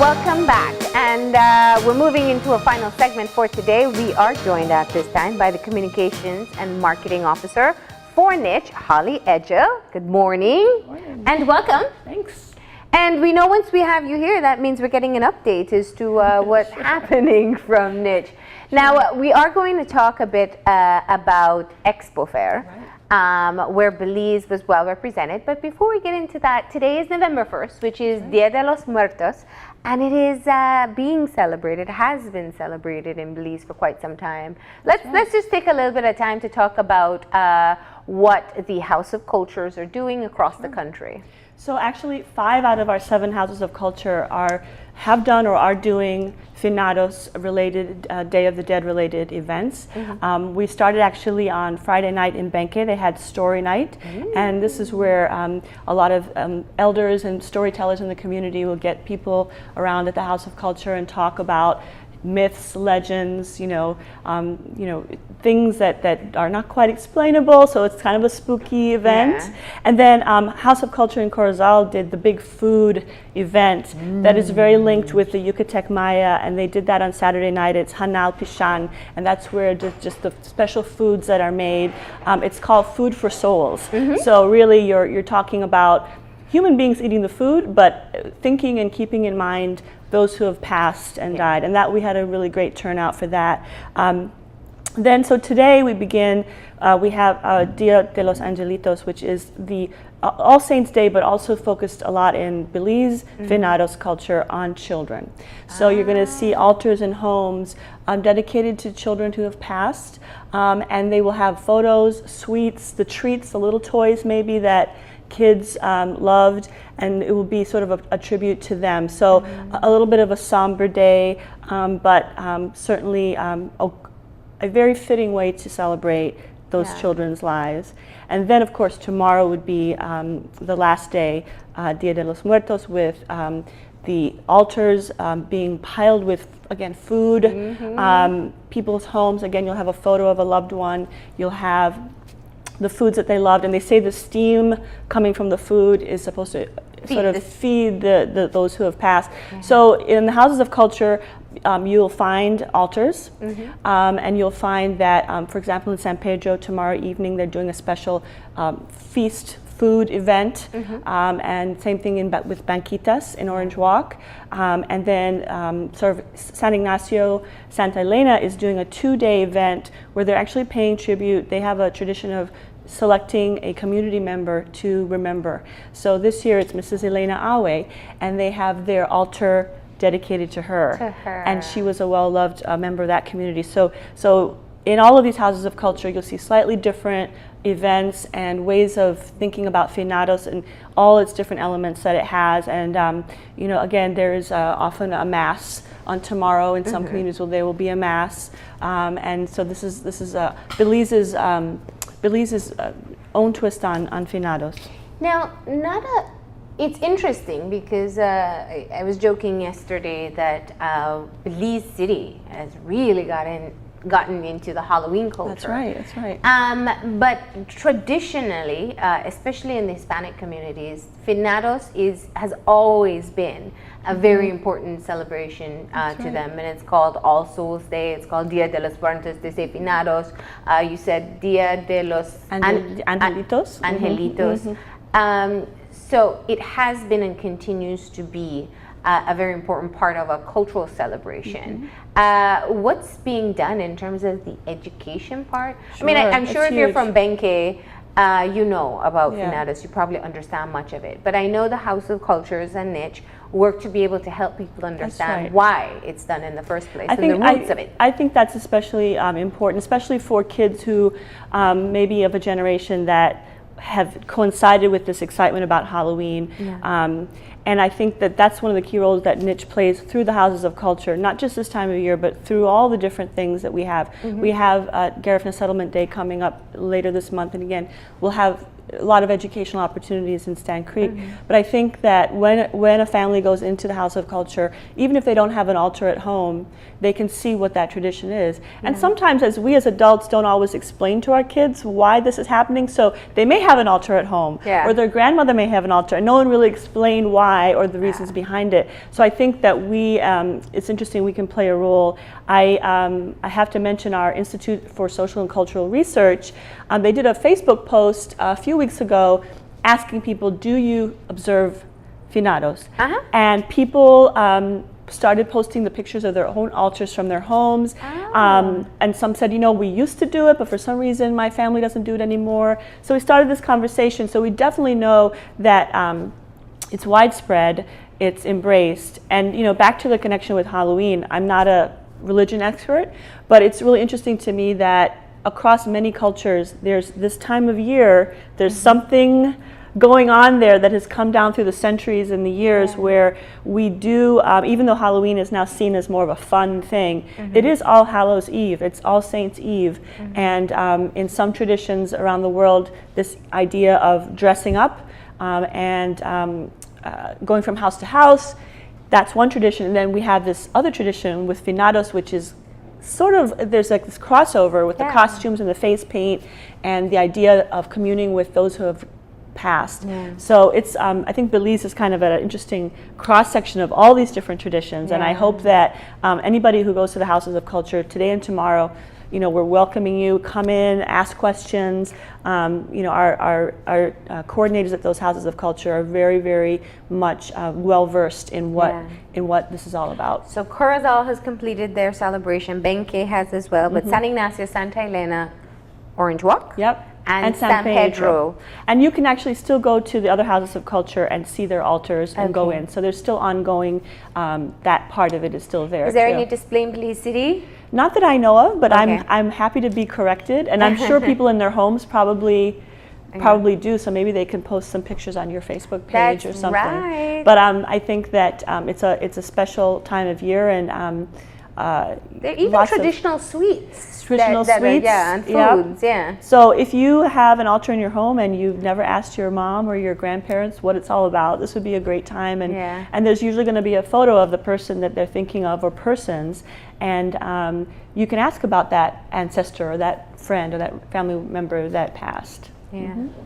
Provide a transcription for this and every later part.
Welcome back, and we're moving into a final segment for today. We are joined at this time by the Communications and Marketing Officer for NICH, Holly Edgell. Good morning. Good morning. And welcome. Thanks. And we know once we have you here, that means we're getting an update as to what's happening from NICH. Now, we are going to talk a bit about EXPOFER. Right. Where Belize was well represented. But before we get into that, today is November 1st, which is Dia de los Muertos, and it is being celebrated, has been celebrated in Belize for quite some time. Let's just take a little bit of time to talk about what the House of Cultures are doing across the country. So actually 5 out of our 7 houses of culture have done or are doing finados related, Day of the Dead related events. Mm-hmm. We started actually on Friday night in Benque. They had story night. Mm-hmm. And this is where a lot of elders and storytellers in the community will get people around at the House of Culture and talk about myths, legends, things that are not quite explainable, so it's kind of a spooky event. Yeah. And then House of Culture in Corozal did the big food event that is very linked with the Yucatec Maya, and they did that on Saturday night. It's Hanal Pishan, and that's where just the special foods that are made. It's called Food for Souls. Mm-hmm. So really you're talking about human beings eating the food, but thinking and keeping in mind those who have passed and died, and that we had a really great turnout for that. Then, so today we begin, we have Dia de los Angelitos, which is the All Saints Day, but also focused a lot in Belize, finados culture on children. So you're going to see altars in homes dedicated to children who have passed, and they will have photos, sweets, the treats, the little toys maybe that kids loved, and it will be sort of a tribute to them. So a little bit of a somber day, but certainly a very fitting way to celebrate those children's lives. And then of course tomorrow would be the last day, Dia de los Muertos, with the altars being piled with, again, food, people's homes. Again, you'll have a photo of a loved one, you'll have the foods that they loved, and they say the steam coming from the food is supposed to feed those who have passed. So in the houses of culture, you'll find altars, and you'll find that, for example, in San Pedro tomorrow evening, they're doing a special feast food event, and same thing with Banquitas in Orange Walk. And then sort of San Ignacio, Santa Elena is doing a 2-day event where they're actually paying tribute. They have a tradition of selecting a community member to remember. So this year it's Mrs. Elena Awe, and they have their altar dedicated to her. And she was a well-loved member of that community. So in all of these houses of culture, you'll see slightly different events and ways of thinking about finados and all its different elements that it has. And again, there is often a mass on tomorrow in some communities where there will be a mass. And so this is Belize's own twist on finados. Now, it's interesting because I was joking yesterday that Belize City has really gotten into the Halloween culture. That's right. But traditionally, especially in the Hispanic communities, finados has always been a very important celebration to them, and it's called All Souls Day. It's called Dia de los Muertos. They say finados. You said Dia de los Angelitos. Angelitos. So it has been and continues to be a very important part of a cultural celebration. What's being done in terms of the education part? Sure, I mean, I'm sure if you're from Benque, you know about Yeah. finados, you probably understand much of it. But I know the House of Cultures and NICH work to be able to help people understand why it's done in the first place and the roots of it. I think that's especially important, especially for kids who maybe of a generation that have coincided with this excitement about Halloween. Yeah. And I think that that's one of the key roles that NICH plays through the Houses of Culture, not just this time of year, but through all the different things that we have. We have Garifuna Settlement Day coming up later this month, and again, we'll have a lot of educational opportunities in Stan Creek. But I think that when a family goes into the House of Culture, even if they don't have an altar at home, they can see what that tradition is. And sometimes we as adults don't always explain to our kids why this is happening. So they may have an altar at home, or their grandmother may have an altar, and no one really explained why. why or the reasons behind it. So I think that it's interesting, we can play a role. I have to mention our Institute for Social and Cultural Research. They did a Facebook post a few weeks ago asking people, do you observe finados? And people started posting the pictures of their own altars from their homes. And some said, we used to do it, but for some reason my family doesn't do it anymore. So we started this conversation. So we definitely know that it's widespread, it's embraced. And back to the connection with Halloween, I'm not a religion expert, but it's really interesting to me that across many cultures, there's this time of year, there's something going on there that has come down through the centuries and the years where we do, even though Halloween is now seen as more of a fun thing, it is All Hallows Eve, it's All Saints Eve. And in some traditions around the world, this idea of dressing up and going from house to house, that's one tradition. And then we have this other tradition with finados, which is sort of, there's like this crossover with the costumes and the face paint and the idea of communing with those who have passed. So it's, I think Belize is kind of an interesting cross-section of all these different traditions, and I hope that anybody who goes to the Houses of Culture today and tomorrow, we're welcoming you. Come in, ask questions. Our coordinators at those Houses of Culture are very, very much well-versed in what this is all about. So Corozal has completed their celebration. Benque has as well, but San Ignacio, Santa Elena, Orange Walk. And San Pedro. And you can actually still go to the other Houses of Culture and see their altars and go in. So there's still ongoing, that part of it is still there. Is there any display in Belize City? Not that I know of, but I'm happy to be corrected. And I'm sure people in their homes probably do, so maybe they can post some pictures on your Facebook page or something. Right. But I think that it's a special time of year, and there are even traditional sweets. Traditional sweets, and foods, So if you have an altar in your home and you've never asked your mom or your grandparents what it's all about, this would be a great time. And there's usually going to be a photo of the person that they're thinking of or persons, and you can ask about that ancestor or that friend or that family member that passed.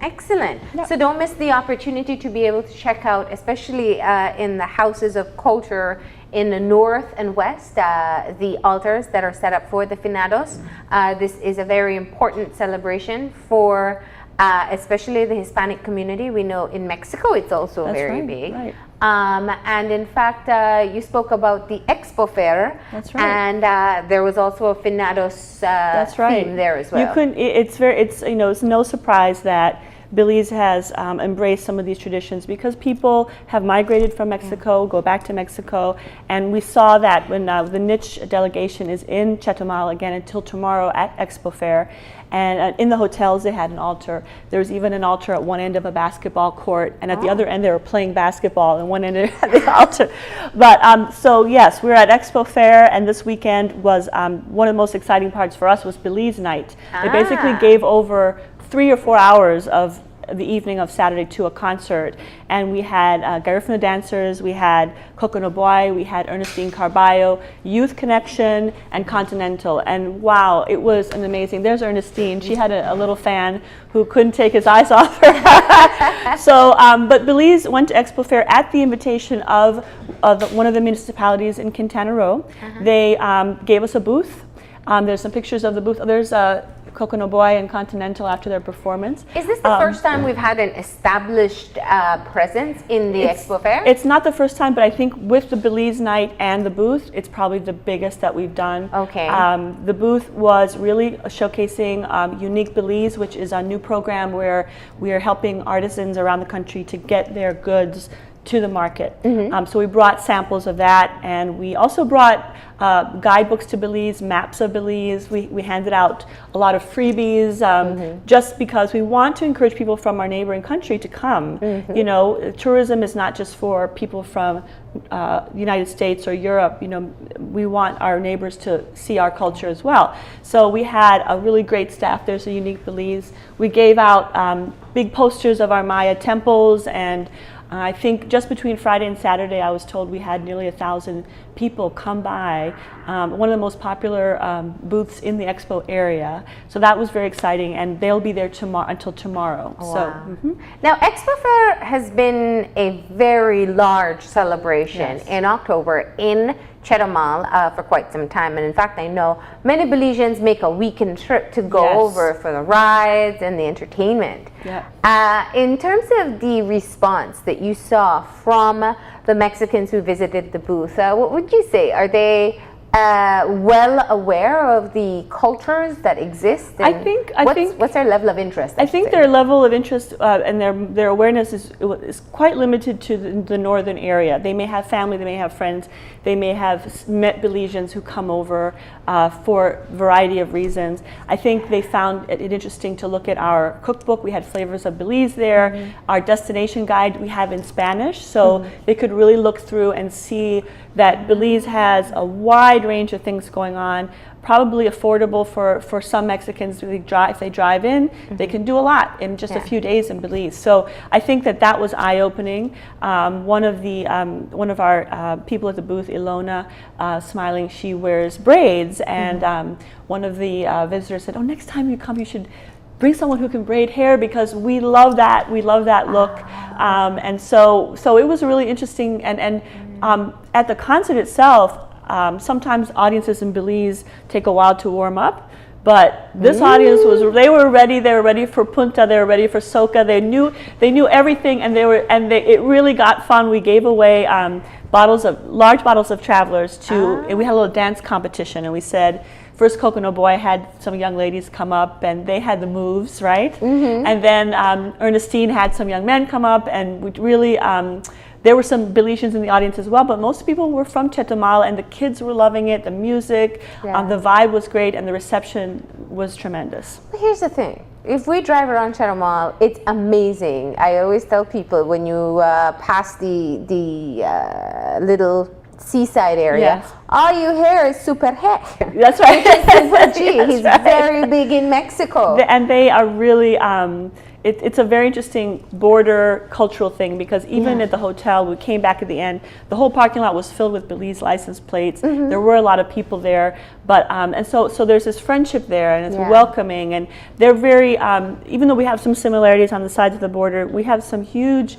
Excellent. So don't miss the opportunity to be able to check out, especially in the Houses of Culture in the north and west, the altars that are set up for the finados. This is a very important celebration for especially the Hispanic community. We know in Mexico it's also very big. And in fact, you spoke about the EXPOFER. And there was also a finados theme there as well. It's no surprise that Belize has embraced some of these traditions because people have migrated from Mexico, go back to Mexico, and we saw that when the NICH delegation is in Chetumal again until tomorrow at EXPOFER, and in the hotels they had an altar. There was even an altar at one end of a basketball court, and at the other end they were playing basketball, and one end of the altar. But so yes, we're at EXPOFER, and this weekend was one of the most exciting parts for us was Belize Night. They basically gave over 3 or 4 hours of the evening of Saturday to a concert, and we had Garifuna dancers, we had Coconut Boy, we had Ernestine Carballo, Youth Connection, and Continental, and wow, it was an amazing. There's Ernestine. She had a little fan who couldn't take his eyes off her. So, but Belize went to EXPOFER at the invitation of one of the municipalities in Quintana Roo. They gave us a booth. There's some pictures of the booth. There's Coconut Boy and Continental after their performance. Is this the first time we've had an established presence in the EXPOFER? It's not the first time, but I think with the Belize Night and the booth, it's probably the biggest that we've done. The booth was really showcasing Unique Belize, which is a new program where we are helping artisans around the country to get their goods to the market. So we brought samples of that, and we also brought guidebooks to Belize, maps of Belize. We handed out a lot of freebies just because we want to encourage people from our neighboring country to come. You know, tourism is not just for people from the United States or Europe. You know, we want our neighbors to see our culture as well. So we had a really great staff. There's a Unique Belize. We gave out big posters of our Maya temples, and I think just between Friday and Saturday, I was told we had nearly 1,000 people come by. One of the most popular booths in the expo area. So that was very exciting, and they'll be there until tomorrow. Wow. So, Now, EXPOFER has been a very large celebration in October in Chetumal for quite some time, and in fact I know many Belizeans make a weekend trip to go over for the rides and the entertainment. In terms of the response that you saw from the Mexicans who visited the booth, what would you say? Are they well aware of the cultures that exist? And what's their level of interest? I think their level of interest and their awareness is quite limited to the northern area. They may have family, they may have friends, they may have met Belizeans who come over for a variety of reasons. I think they found it interesting to look at our cookbook. We had Flavors of Belize there. Our destination guide we have in Spanish, so they could really look through and see that Belize has a wide range of things going on, probably affordable for some Mexicans. If they drive in, they can do a lot in just a few days in Belize. So I think that was eye-opening. One of our people at the booth, Ilona, smiling, she wears braids, and one of the visitors said, "Oh, next time you come, you should bring someone who can braid hair, because we love that. We love that look." And so it was really interesting. And at the concert itself, sometimes audiences in Belize take a while to warm up, but this audience they were ready for punta, they were ready for soca, they knew everything, and it really got fun. We gave away large bottles of Travelers and we had a little dance competition, and we said, first Coconut Boy had some young ladies come up, and they had the moves, right? And then Ernestine had some young men come up, and we really there were some Belizeans in the audience as well, but most people were from Chetumal, and the kids were loving it, the music, the vibe was great, and the reception was tremendous. But here's the thing. If we drive around Chetumal, it's amazing. I always tell people, when you pass the little seaside area, all you hear is Super He. That's right. Super G. He's very big in Mexico. And they are really, it's a very interesting border cultural thing, because even at the hotel, we came back at the end, the whole parking lot was filled with Belize license plates. There were a lot of people there, but and so there's this friendship there, and it's welcoming, and they're very, even though we have some similarities on the sides of the border, we have some huge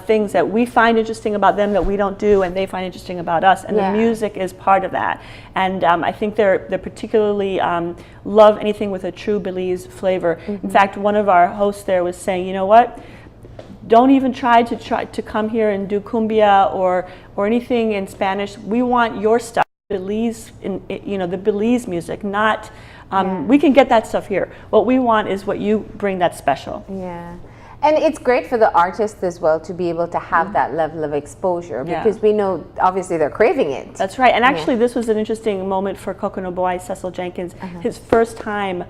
things that we find interesting about them that we don't do, and they find interesting about us, and the music is part of that. And I think they're particularly love anything with a true Belize flavor. In fact, one of our hosts there was saying, you know what, don't even try to come here and do cumbia or anything in Spanish. We want your stuff, Belize, the Belize music, not we can get that stuff here. What we want is what you bring that's special. And it's great for the artists as well to be able to have that level of exposure, because we know obviously they're craving it. That's right. And actually this was an interesting moment for Coconut Boy, Cecil Jenkins, his first time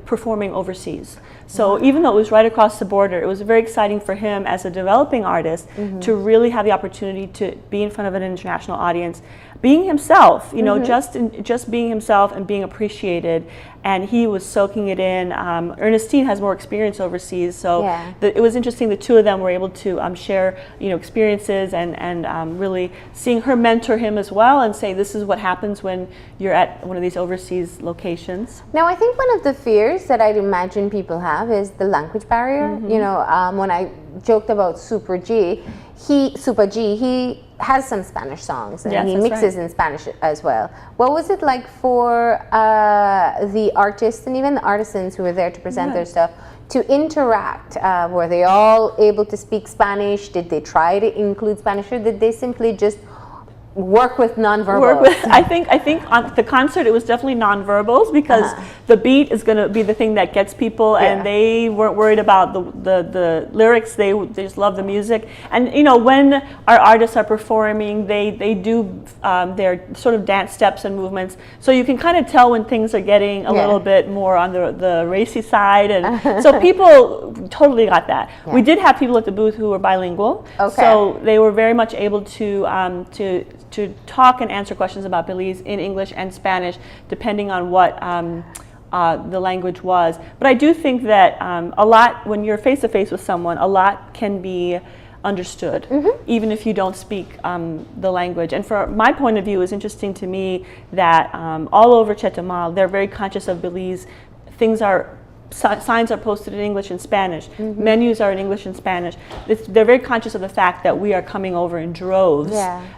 performing overseas. So even though it was right across the border, it was very exciting for him as a developing artist to really have the opportunity to be in front of an international audience, being himself, just being himself and being appreciated. And he was soaking it in. Ernestine has more experience overseas, so it was interesting. The two of them were able to share, experiences and really seeing her mentor him as well, and say, this is what happens when you're at one of these overseas locations. Now, I think one of the fears that I'd imagine people have is the language barrier. When I joked about Super G, he has some Spanish songs, and he mixes in Spanish as well. What was it like for the artists and even the artisans who were there to present their stuff to interact? Were they all able to speak Spanish? Did they try to include Spanish, or did they simply just work with nonverbals? I think on the concert it was definitely nonverbals, because the beat is going to be the thing that gets people, and they weren't worried about the lyrics. They just love the music. And when our artists are performing, they do their sort of dance steps and movements, so you can kind of tell when things are getting a little bit more on the racy side, and so people totally got that. We did have people at the booth who were bilingual, so they were very much able to talk and answer questions about Belize in English and Spanish, depending on what the language was. But I do think that a lot, when you're face to face with someone, a lot can be understood, even if you don't speak the language. And from my point of view, it's interesting to me that all over Chetumal, they're very conscious of Belize. Signs are posted in English and Spanish. Menus are in English and Spanish. They're very conscious of the fact that we are coming over in droves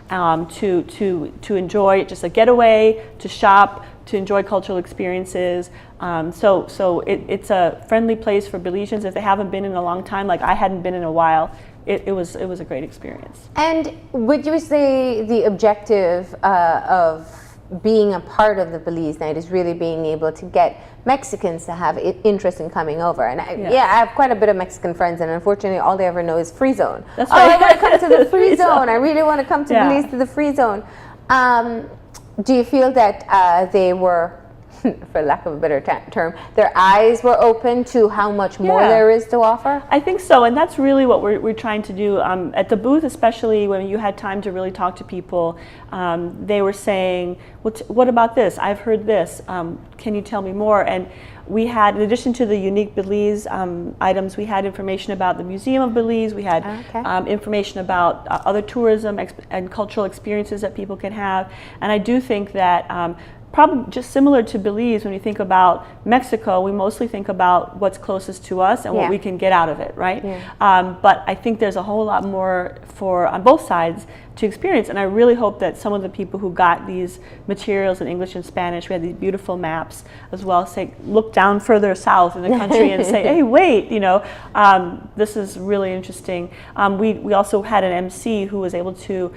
to enjoy just a getaway, to shop, to enjoy cultural experiences. So it's a friendly place for Belizeans if they haven't been in a long time. Like I hadn't been in a while. It was a great experience. And would you say the objective of being a part of the Belize Night is really being able to get Mexicans to have interest in coming over? And I have quite a bit of Mexican friends, and unfortunately all they ever know is free zone. That's right. I want to come to the free zone. I really want to come to Belize to the free zone. Do you feel that they were, for lack of a better term, their eyes were open to how much more there is to offer? I think so, and that's really what we're trying to do. At the booth, especially when you had time to really talk to people, they were saying, what about this? I've heard this. Can you tell me more? And we had, in addition to the unique Belize items, we had information about the Museum of Belize. We had information about other tourism and cultural experiences that people can have. And I do think that probably just similar to Belize, when we think about Mexico, we mostly think about what's closest to us and what we can get out of it, right? But I think there's a whole lot more on both sides to experience, and I really hope that some of the people who got these materials in English and Spanish, we had these beautiful maps as well, look down further south in the country and say, hey, wait, this is really interesting. We also had an MC who was able to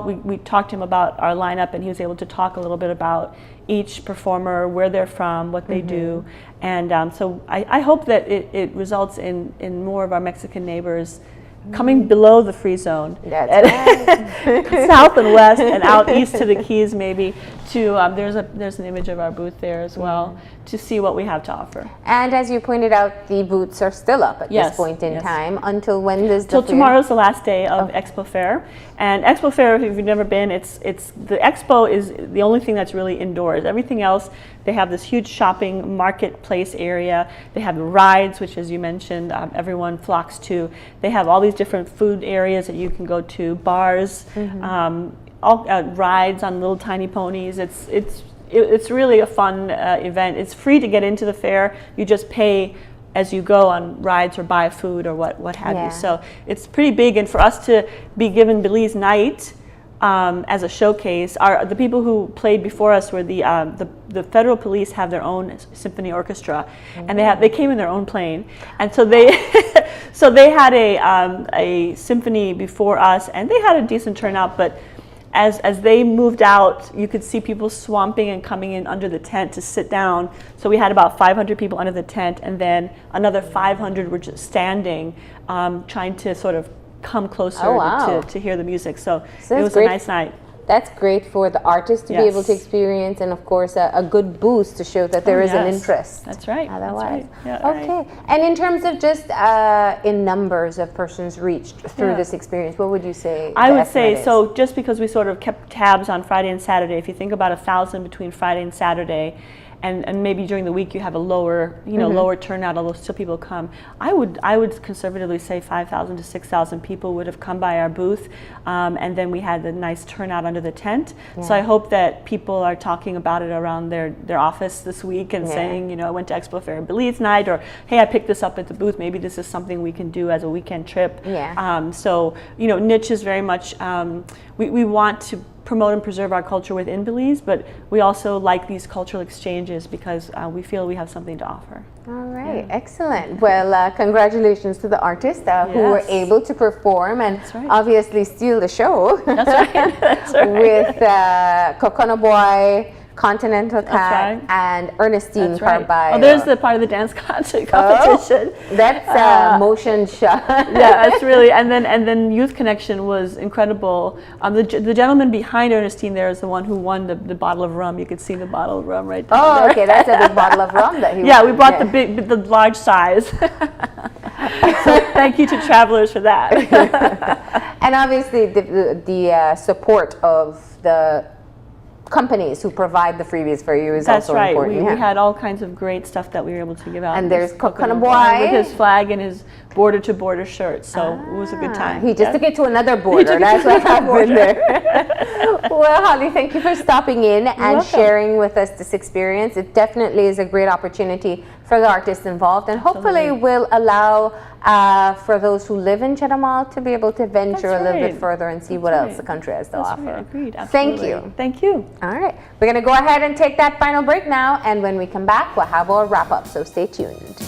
we talked to him about our lineup, and he was able to talk a little bit about each performer, where they're from, what they do. And so I hope that it results in more of our Mexican neighbors coming below the free zone, south and west, and out east to the Keys, maybe. There's an image of our booth there as well, to see what we have to offer. And as you pointed out, the booths are still up at this point in time. Until when does Till tomorrow's the last day of EXPOFER. And EXPOFER, if you've never been, it's the expo is the only thing that's really indoors. Everything else, they have this huge shopping marketplace area. They have rides, which, as you mentioned, everyone flocks to. They have all these different food areas that you can go to, bars, all rides on little tiny ponies. It's really a fun event. It's free to get into the fair. You just pay as you go on rides or buy food or what have you. So it's pretty big, and for us to be given Belize Night as a showcase, the people who played before us were the federal police have their own symphony orchestra, and they came in their own plane, and so they had a symphony before us, and they had a decent turnout, but as they moved out, you could see people swamping and coming in under the tent to sit down. So we had about 500 people under the tent, and then another 500 were just standing, trying to sort of come closer to hear the music. So it was a nice night. That's great for the artists to be able to experience, and of course a good boost to show that there is an interest. That's right. Otherwise, that's right. Okay. And in terms of just in numbers of persons reached through this experience, what would you say? I would say so. Just because we sort of kept tabs on Friday and Saturday, if you think about 1,000 between Friday and Saturday, and maybe during the week you have a lower, lower turnout, although still people come. I would conservatively say 5,000 to 6,000 people would have come by our booth, and then we had a nice turnout under the tent. So I hope that people are talking about it around their office this week and saying, I went to EXPOFER Belize Night, or hey, I picked this up at the booth. Maybe this is something we can do as a weekend trip. So NICH is very much we want to promote and preserve our culture within Belize, but we also like these cultural exchanges because we feel we have something to offer. All right, excellent. Well, congratulations to the artists who were able to perform and obviously steal the show. That's right. That's right. With Coconut Boy, Continental Cat, and Ernestine Carballo. Oh, there's the part of the dance concert competition. That's motion shot. That's really, and then Youth Connection was incredible. The gentleman behind Ernestine there is the one who won the bottle of rum. You could see the bottle of rum right there. Oh, okay, that's a big bottle of rum that he won. We brought the large size. So thank you to Travelers for that. And obviously the support of the companies who provide the freebies for you is That's also right. important. We had all kinds of great stuff that we were able to give out. And there's Coconut Boy with Boy. his flag and his border-to-border shirt. So it was a good time. He just took it to another border. That's what happened there. Well, Holly, thank you for stopping in and welcome. sharing with us this experience. It definitely is a great opportunity for the artists involved, and hopefully will allow for those who live in Chetumal to be able to venture a little bit further and see what else the country has to offer. Right. Agreed. Thank Absolutely. you. Thank you. All right. We're going to go ahead and take that final break now, and when we come back, we'll have our wrap up, so stay tuned.